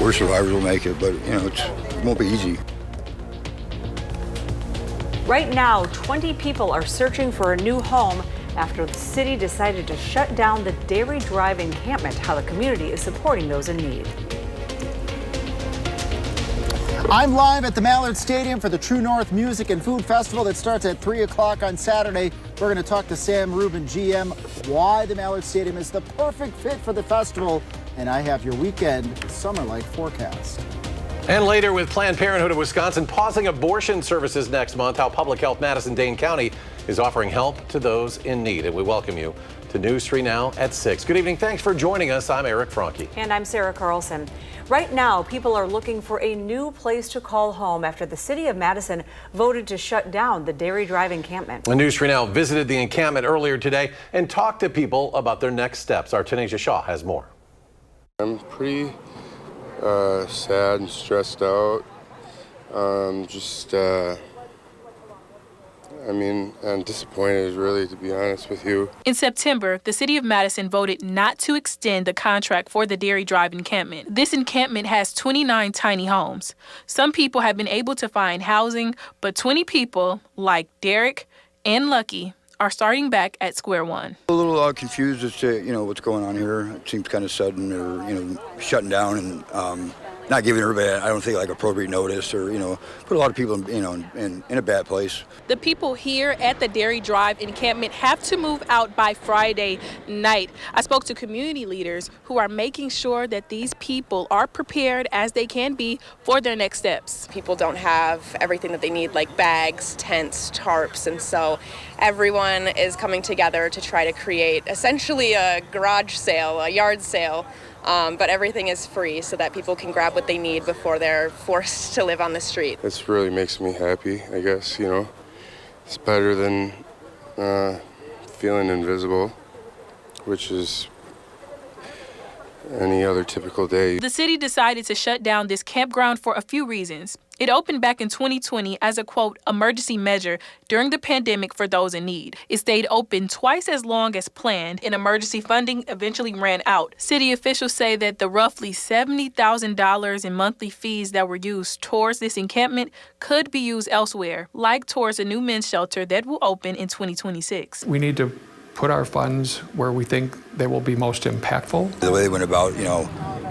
Worst survivors will make it, but it won't be easy. Right now, 20 people are searching for a new home after the city decided to shut down the Dairy Drive encampment. How the community is supporting those in need. I'm live at the Mallard Stadium for the True North Music and Food Festival that starts at 3 o'clock on Saturday. We're going to talk to Sam Rubin, GM, why the Mallard Stadium is the perfect fit for the festival. And I have your weekend summer-like forecast. And later, with Planned Parenthood of Wisconsin pausing abortion services next month, how Public Health Madison-Dane County is offering help to those in need. And we welcome you to News 3 Now at 6. Good evening. Thanks for joining us. I'm Eric Franke. And I'm Sarah Carlson. Right now, people are looking for a new place to call home after the city of Madison voted to shut down the Dairy Drive encampment. News 3 Now visited the encampment earlier today and talked to people about their next steps. Our Tanisha Shaw has more. I'm pretty sad and stressed out. I'm disappointed, really, to be honest with you. In September, the city of Madison voted not to extend the contract for the Dairy Drive encampment. This encampment has 29 tiny homes. Some people have been able to find housing, but 20 people, like Derek and Lucky, are starting back at square one. A little confused as to what's going on here. It seems kind of sudden, or shutting down and not giving everybody, I don't think, like appropriate notice, or put a lot of people in a bad place. The people here at the Dairy Drive encampment have to move out by Friday night. I spoke to community leaders who are making sure that these people are prepared as they can be for their next steps. People don't have everything that they need, like bags, tents, tarps, and so everyone is coming together to try to create essentially a garage sale, a yard sale. But everything is free so that people can grab what they need before they're forced to live on the street. This really makes me happy, I guess, It's better than feeling invisible, which is any other typical day. The city decided to shut down this campground for a few reasons. It opened back in 2020 as a, quote, emergency measure during the pandemic for those in need. It stayed open twice as long as planned, and emergency funding eventually ran out. City officials say that the roughly $70,000 in monthly fees that were used towards this encampment could be used elsewhere, like towards a new men's shelter that will open in 2026. We need to put our funds where we think they will be most impactful. The way they went about,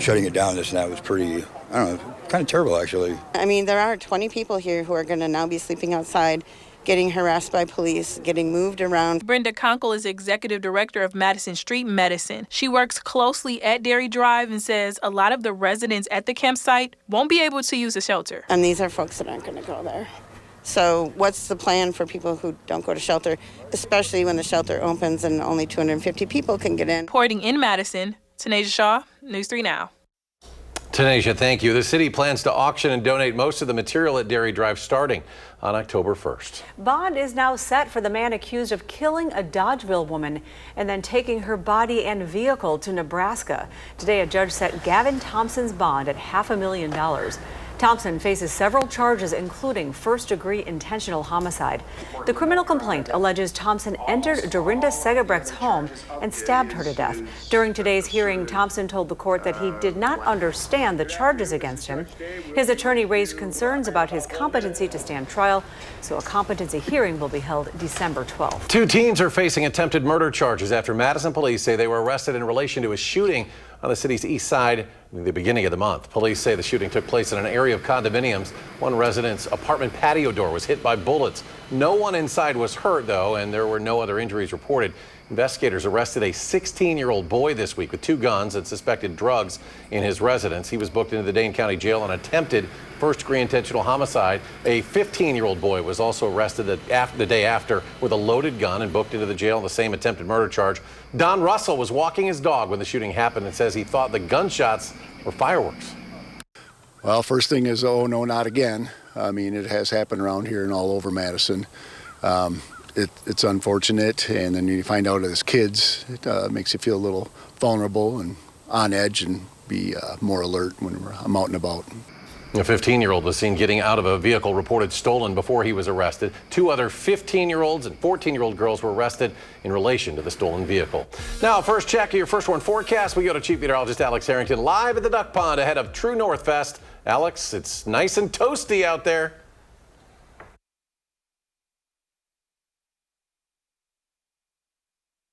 shutting it down, this and that was pretty, kind of terrible, actually. There are 20 people here who are going to now be sleeping outside, getting harassed by police, getting moved around. Brenda Conkle is executive director of Madison Street Medicine. She works closely at Dairy Drive and says a lot of the residents at the campsite won't be able to use the shelter. And these are folks that aren't going to go there. So what's the plan for people who don't go to shelter, especially when the shelter opens and only 250 people can get in? Reporting in Madison, Tanisha Shaw, News 3 Now. Tanisha, thank you. The city plans to auction and donate most of the material at Dairy Drive starting on October 1st. Bond is now set for the man accused of killing a Dodgeville woman and then taking her body and vehicle to Nebraska. Today, a judge set Gavin Thompson's bond at $500,000. Thompson faces several charges, including first-degree intentional homicide. The criminal complaint alleges Thompson entered Dorinda Segebrecht's home and stabbed her to death. During today's hearing, Thompson told the court that he did not understand the charges against him. His attorney raised concerns about his competency to stand trial, so a competency hearing will be held December 12th. Two teens are facing attempted murder charges after Madison police say they were arrested in relation to a shooting on the city's east side in the beginning of the month. Police say the shooting took place in an area of condominiums. One resident's apartment patio door was hit by bullets. No one inside was hurt, though, and there were no other injuries reported. Investigators arrested a 16-year-old boy this week with two guns and suspected drugs in his residence. He was booked into the Dane County Jail on attempted first-degree intentional homicide. A 15-year-old boy was also arrested the day after with a loaded gun and booked into the jail on the same attempted murder charge. Don Russell was walking his dog when the shooting happened and says he thought the gunshots were fireworks. Well, first thing is, oh, no, not again. It has happened around here and all over Madison. It's unfortunate, and then you find out as kids, it makes you feel a little vulnerable and on edge and be more alert when I'm out and about. A 15-year-old was seen getting out of a vehicle reported stolen before he was arrested. 2 other 15-year-olds and 14-year-old girls were arrested in relation to the stolen vehicle. Now, first check of your First One forecast. We go to Chief Meteorologist Alex Harrington live at the Duck Pond ahead of True North Fest. Alex, it's nice and toasty out there.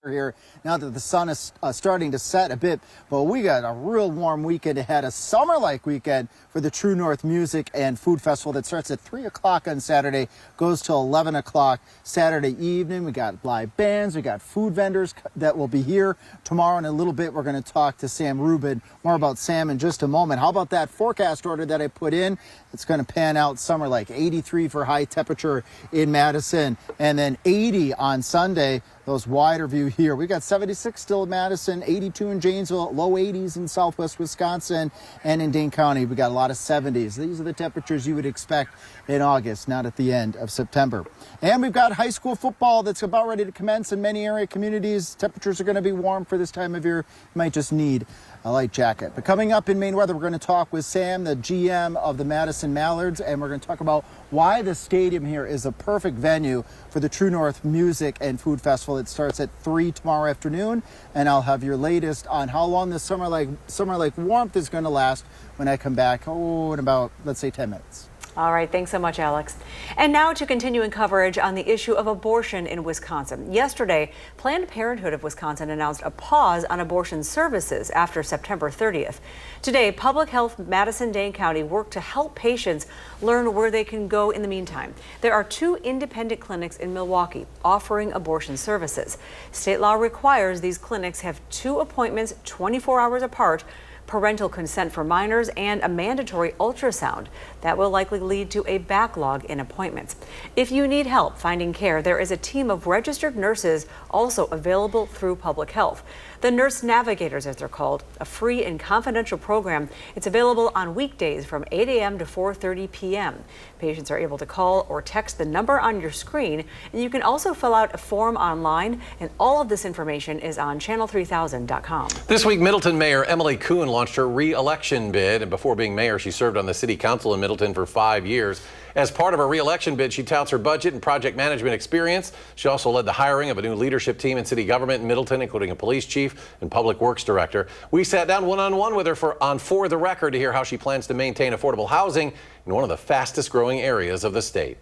Here now that the sun is starting to set a bit, but we got a real warm weekend ahead, a summer-like weekend for the True North Music and Food Festival that starts at 3 o'clock on Saturday, goes till 11 o'clock Saturday evening. We got live bands, we got food vendors that will be here tomorrow. In a little bit, we're going to talk to Sam Rubin. More about Sam in just a moment. How about that forecast order that I put in? It's going to pan out summer-like, 83 for high temperature in Madison, and then 80 on Sunday. Those wider view here. We got 76 still in Madison, 82 in Janesville, low 80s in southwest Wisconsin, and in Dane County, we got a lot of 70s. These are the temperatures you would expect in August, not at the end of September. And we've got high school football that's about ready to commence in many area communities. Temperatures are going to be warm for this time of year. You might just need a light jacket. But coming up in Maine Weather, we're going to talk with Sam, the GM of the Madison Mallards, and we're going to talk about why the stadium here is a perfect venue for the True North Music and Food Festival. It starts at 3 tomorrow afternoon, and I'll have your latest on how long this summer-like warmth is going to last when I come back, in about, let's say, 10 minutes. All right, thanks so much, Alex. And now to continuing coverage on the issue of abortion in Wisconsin. Yesterday, Planned Parenthood of Wisconsin announced a pause on abortion services after September 30th. Today, Public Health Madison-Dane County worked to help patients learn where they can go in the meantime. There are 2 independent clinics in Milwaukee offering abortion services. State law requires these clinics have 2 appointments 24 hours apart, parental consent for minors, and a mandatory ultrasound. That will likely lead to a backlog in appointments. If you need help finding care, there is a team of registered nurses also available through Public Health. The Nurse Navigators, as they're called, a free and confidential program. It's available on weekdays from 8 a.m. to 4:30 p.m. Patients are able to call or text the number on your screen, and you can also fill out a form online, and all of this information is on channel3000.com. This week, Middleton Mayor Emily Kuhn launched her re-election bid, and before being mayor, she served on the city council in Middleton for 5 years. As part of her re-election bid, she touts her budget and project management experience. She also led the hiring of a new leadership team in city government in Middleton, including a police chief and public works director. We sat down one-on-one with her on For the Record to hear how she plans to maintain affordable housing in one of the fastest growing areas of the state.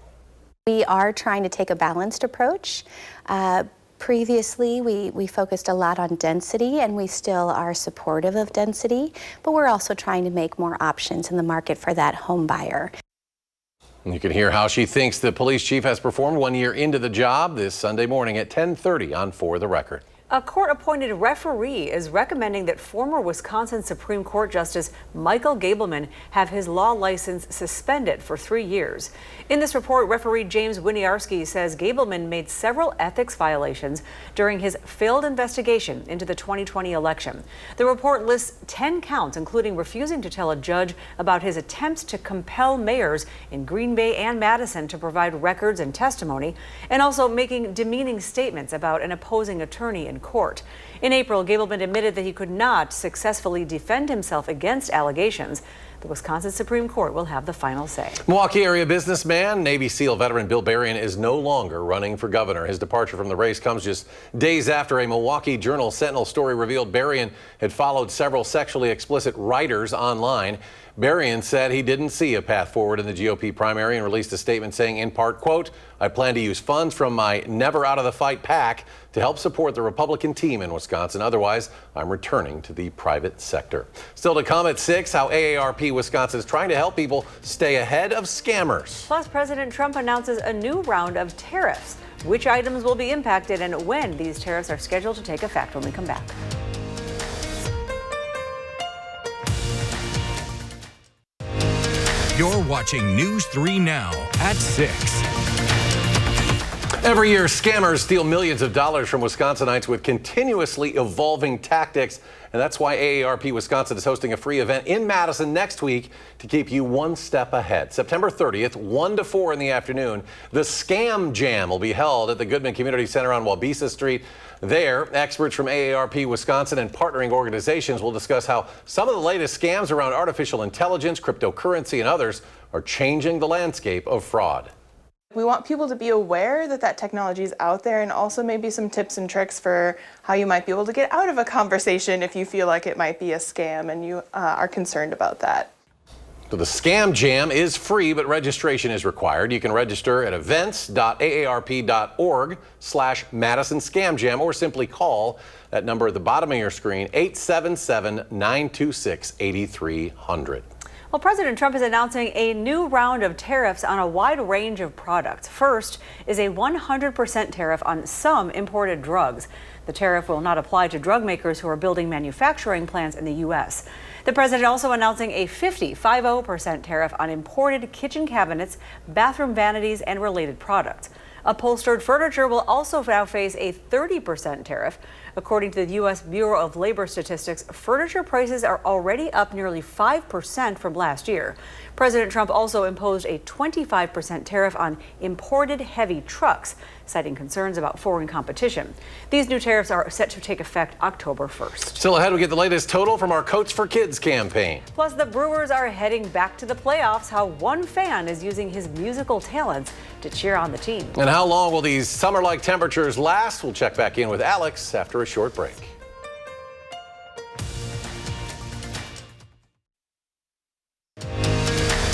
We are trying to take a balanced approach. Previously, we focused a lot on density, and we still are supportive of density, but we're also trying to make more options in the market for that home buyer. You can hear how she thinks the police chief has performed 1 year into the job this Sunday morning at 10:30 on For the Record. A court-appointed referee is recommending that former Wisconsin Supreme Court Justice Michael Gableman have his law license suspended for 3 years. In this report, referee James Winiarski says Gableman made several ethics violations during his failed investigation into the 2020 election. The report lists 10 counts, including refusing to tell a judge about his attempts to compel mayors in Green Bay and Madison to provide records and testimony, and also making demeaning statements about an opposing attorney in court. In April, Gableman admitted that he could not successfully defend himself against allegations. The Wisconsin Supreme Court will have the final say. Milwaukee area businessman, Navy SEAL veteran Bill Berrien is no longer running for governor. His departure from the race comes just days after a Milwaukee Journal Sentinel story revealed Berrien had followed several sexually explicit writers online. Berrien said he didn't see a path forward in the GOP primary and released a statement saying, in part, quote, "I plan to use funds from my Never Out of the Fight PAC to help support the Republican team in Wisconsin. Otherwise, I'm returning to the private sector." Still to come at 6, how AARP Wisconsin is trying to help people stay ahead of scammers. Plus, President Trump announces a new round of tariffs. Which items will be impacted and when these tariffs are scheduled to take effect when we come back. You're watching News 3 Now at 6. Every year, scammers steal millions of dollars from Wisconsinites with continuously evolving tactics. And that's why AARP Wisconsin is hosting a free event in Madison next week to keep you one step ahead. September 30th, 1 to 4 in the afternoon, the Scam Jam will be held at the Goodman Community Center on Wabisa Street. There, experts from AARP Wisconsin and partnering organizations will discuss how some of the latest scams around artificial intelligence, cryptocurrency, and others are changing the landscape of fraud. We want people to be aware that that technology is out there, and also maybe some tips and tricks for how you might be able to get out of a conversation if you feel like it might be a scam and you are concerned about that. So the Scam Jam is free, but registration is required. You can register at events.aarp.org/Madison Scam Jam, or simply call that number at the bottom of your screen, 877-926-8300. Well, President Trump is announcing a new round of tariffs on a wide range of products. First is a 100% tariff on some imported drugs. The tariff will not apply to drug makers who are building manufacturing plants in the U.S. The president also announcing a 50% tariff on imported kitchen cabinets, bathroom vanities, and related products. Upholstered furniture will also now face a 30% tariff. According to the U.S. Bureau of Labor Statistics, furniture prices are already up nearly 5% from last year. President Trump also imposed a 25% tariff on imported heavy trucks, citing concerns about foreign competition. These new tariffs are set to take effect October 1st. Still ahead, we get the latest total from our Coats for Kids campaign. Plus, the Brewers are heading back to the playoffs, how one fan is using his musical talents to cheer on the team. And how long will these summer-like temperatures last? We'll check back in with Alex after a short break.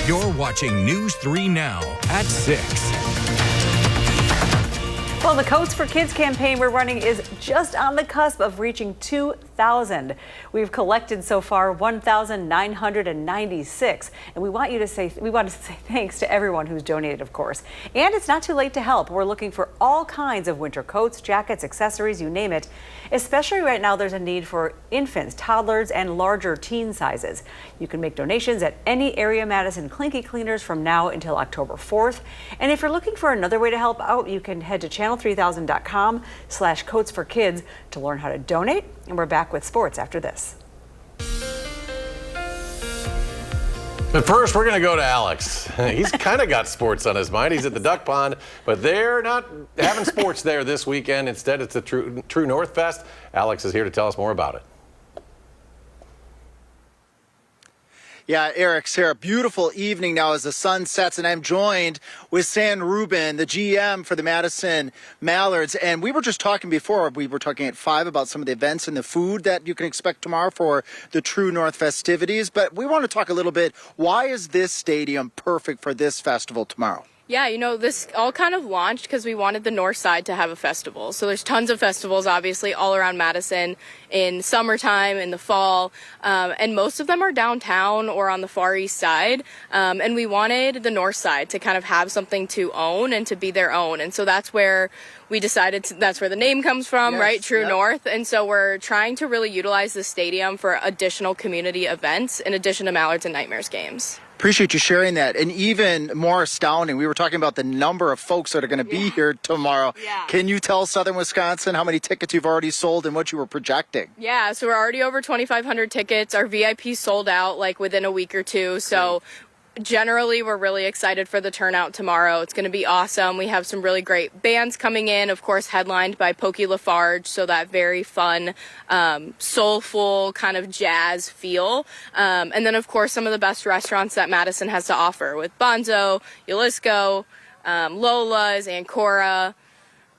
You're watching News 3 Now at 6. Well, the Coats for Kids campaign we're running is just on the cusp of reaching 2,000. We've collected so far 1,996, and we want to say thanks to everyone who's donated, of course. And it's not too late to help. We're looking for all kinds of winter coats, jackets, accessories, you name it. Especially right now, there's a need for infants, toddlers, and larger teen sizes. You can make donations at any area Madison Clinky Cleaners from now until October 4th. And if you're looking for another way to help out, you can head to channel3000.com/Coats for Kids to learn how to donate. And we're back with sports after this. But first, we're going to go to Alex. He's kind of got sports on his mind. He's at the Duck Pond, but they're not having sports there this weekend. Instead, it's the True North Fest. Alex is here to tell us more about it. Yeah, Eric, Sarah, beautiful evening now as the sun sets, and I'm joined with Sam Rubin, the GM for the Madison Mallards. And we were just talking before, we were talking at 5 about some of the events and the food that you can expect tomorrow for the True North festivities. But we want to talk a little bit, why is this stadium perfect for this festival tomorrow? Yeah, you know, this all kind of launched because we wanted the north side to have a festival. So there's tons of festivals, obviously, all around Madison in summertime, in the fall, and most of them are downtown or on the far east side. And we wanted the north side to kind of have something to own and to be their own. And so that's where we decided that's where the name comes from, yes, right? True North. And so we're trying to really utilize the stadium for additional community events in addition to Mallards and Nightmares games. Appreciate you sharing that. And even more astounding, we were talking about the number of folks that are going to be here tomorrow. Yeah. Can you tell Southern Wisconsin how many tickets you've already sold and what you were projecting? Yeah, so we're already over 2,500 tickets. Our VIP sold out like within a week or two. So generally, we're really excited for the turnout tomorrow. It's going to be awesome. We have some really great bands coming in, of course, headlined by Pokey Lafarge, so that very fun, soulful kind of jazz feel. And then, of course, some of the best restaurants that Madison has to offer with Bonzo, Jalisco, Lola's, Ancora,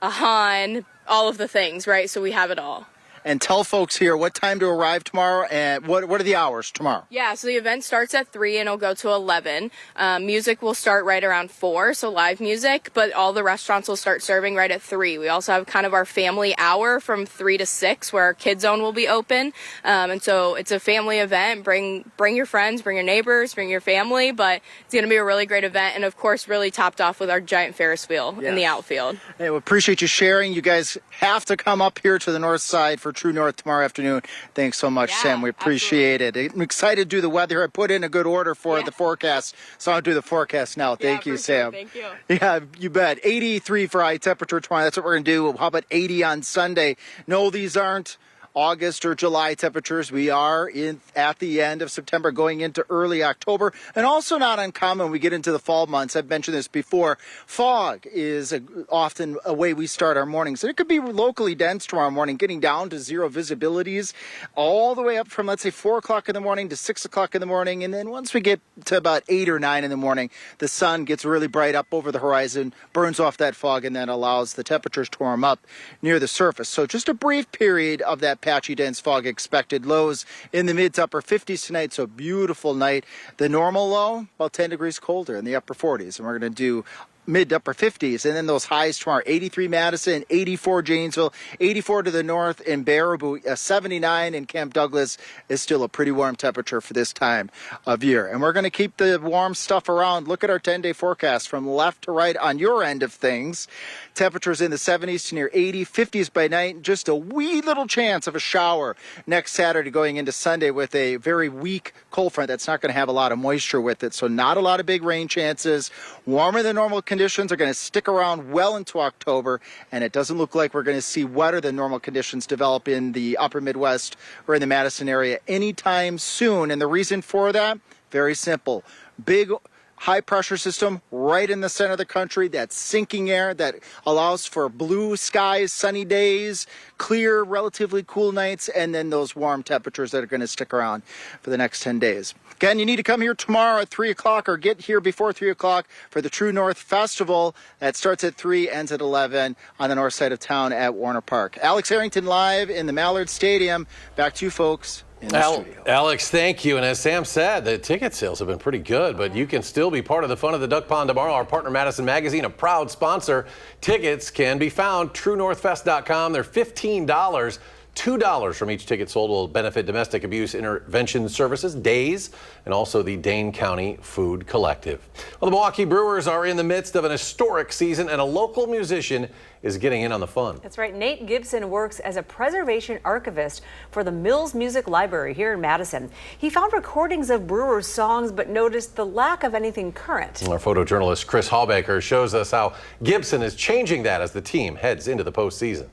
Ahan, all of the things, right? So we have it all. And tell folks here what time to arrive tomorrow and what are the hours tomorrow? Yeah, so the event starts at 3 and it'll go to 11. Music will start right around 4, so live music, but all the restaurants will start serving right at 3. We also have kind of our family hour from 3 to 6 where our Kids Zone will be open. And so it's a family event. Bring your friends, bring your neighbors, bring your family, but it's going to be a really great event and, of course, really topped off with our giant Ferris wheel in the outfield. Hey, we appreciate you sharing. You guys have to come up here to the north side for True North tomorrow afternoon. Thanks so much, Sam. We appreciate it. I'm excited to do the weather. I put in a good order for the forecast, so I'll do the forecast now. Thank you, Sam. Sure. Thank you. Yeah, you bet. 83 for high temperature tomorrow. That's what we're going to do. How about 80 on Sunday? No, these aren't August or July temperatures. We are at the end of September, going into early October, and also not uncommon when we get into the fall months. I've mentioned this before. Fog is often a way we start our mornings. And it could be locally dense tomorrow morning, getting down to zero visibilities all the way up from, let's say, 4 o'clock in the morning to 6 o'clock in the morning. And then once we get to about 8 or 9 in the morning, the sun gets really bright up over the horizon, burns off that fog, and then allows the temperatures to warm up near the surface. So just a brief period of that patchy dense fog expected. Lows in the mid to upper 50s tonight, so beautiful night. The normal low, about 10 degrees colder in the upper 40s, and we're going to do mid to upper 50s, and then those highs tomorrow: 83 Madison, 84 Janesville, 84 to the north in Baraboo, 79 in Camp Douglas is still a pretty warm temperature for this time of year. And we're going to keep the warm stuff around. Look at our 10-day forecast from left to right on your end of things. Temperatures in the 70s to near 80, 50s by night, just a wee little chance of a shower next Saturday going into Sunday with a very weak cold front that's not going to have a lot of moisture with it, so not a lot of big rain chances. Warmer than normal conditions are going to stick around well into October, and it doesn't look like we're going to see wetter than normal conditions develop in the upper Midwest or in the Madison area anytime soon. And the reason for that, very simple. Big high pressure system right in the center of the country, that sinking air that allows for blue skies, sunny days, clear, relatively cool nights, and then those warm temperatures that are going to stick around for the next 10 days. Again, you need to come here tomorrow at 3 o'clock or get here before 3 o'clock for the True North Festival. That starts at 3, ends at 11 on the north side of town at Warner Park. Alex Harrington live in the Mallard Stadium. Back to you folks. Alex, thank you. And as Sam said, the ticket sales have been pretty good, but you can still be part of the fun of the Duck Pond tomorrow. Our partner, Madison Magazine, a proud sponsor. Tickets can be found TrueNorthFest.com. They're $15. $2 from each ticket sold will benefit domestic abuse intervention services, DAYS, and also the Dane County Food Collective. Well, the Milwaukee Brewers are in the midst of an historic season, and a local musician is getting in on the fun. That's right. Nate Gibson works as a preservation archivist for the Mills Music Library here in Madison. He found recordings of Brewers songs, but noticed the lack of anything current. Our photojournalist Chris Hallbaker shows us how Gibson is changing that as the team heads into the postseason.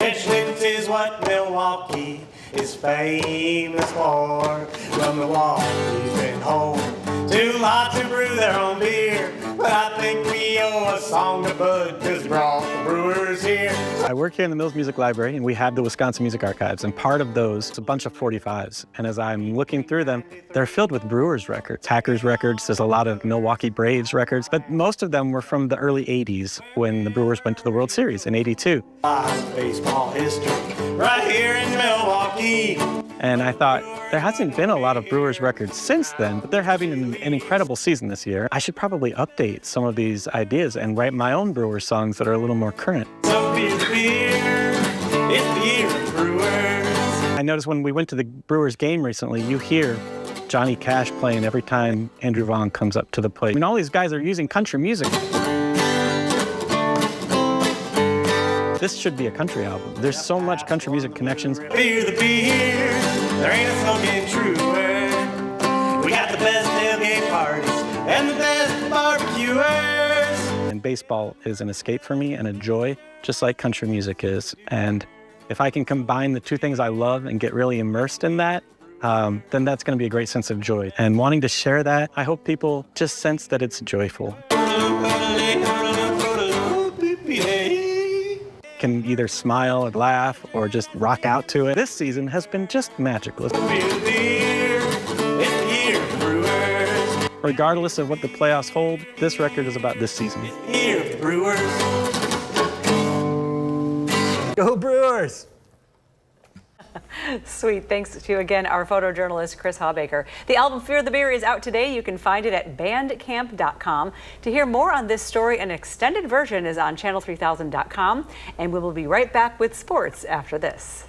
Schlitz is what Milwaukee is famous for. Well, Milwaukee's been home to lots who brew their own beer. But I think we owe a song to Bud, because we brought the Brewers here. I work here in the Mills Music Library, and we have the Wisconsin Music Archives, and part of those is a bunch of 45s. And as I'm looking through them, they're filled with Brewers records, Hackers records, there's a lot of Milwaukee Braves records, but most of them were from the early 80s when the Brewers went to the World Series in '82. Baseball history right here in Milwaukee. And I thought, there hasn't been a lot of Brewers records since then, but they're having an incredible season this year. I should probably update some of these ideas and write my own Brewers songs that are a little more current. So beer, it's the year of Brewers. I noticed when we went to the Brewers game recently, you hear Johnny Cash playing every time Andrew Vaughn comes up to the plate. I mean, all these guys are using country music. This should be a country album. There's so much country music connections. Beer, the beer, there ain't a song getting truer. We got the best tailgate parties and the best barbecuers. And baseball is an escape for me and a joy, just like country music is. And if I can combine the two things I love and get really immersed in that, then that's going to be a great sense of joy. And wanting to share that, I hope people just sense that it's joyful. Can either smile and laugh or just rock out to it. This season has been just magical. Regardless of what the playoffs hold, this record is about this season. Go Brewers! Sweet. Thanks to, again, our photojournalist, Chris Hallbaker. The album Fear the Beer is out today. You can find it at bandcamp.com. To hear more on this story, an extended version is on channel3000.com. And we will be right back with sports after this.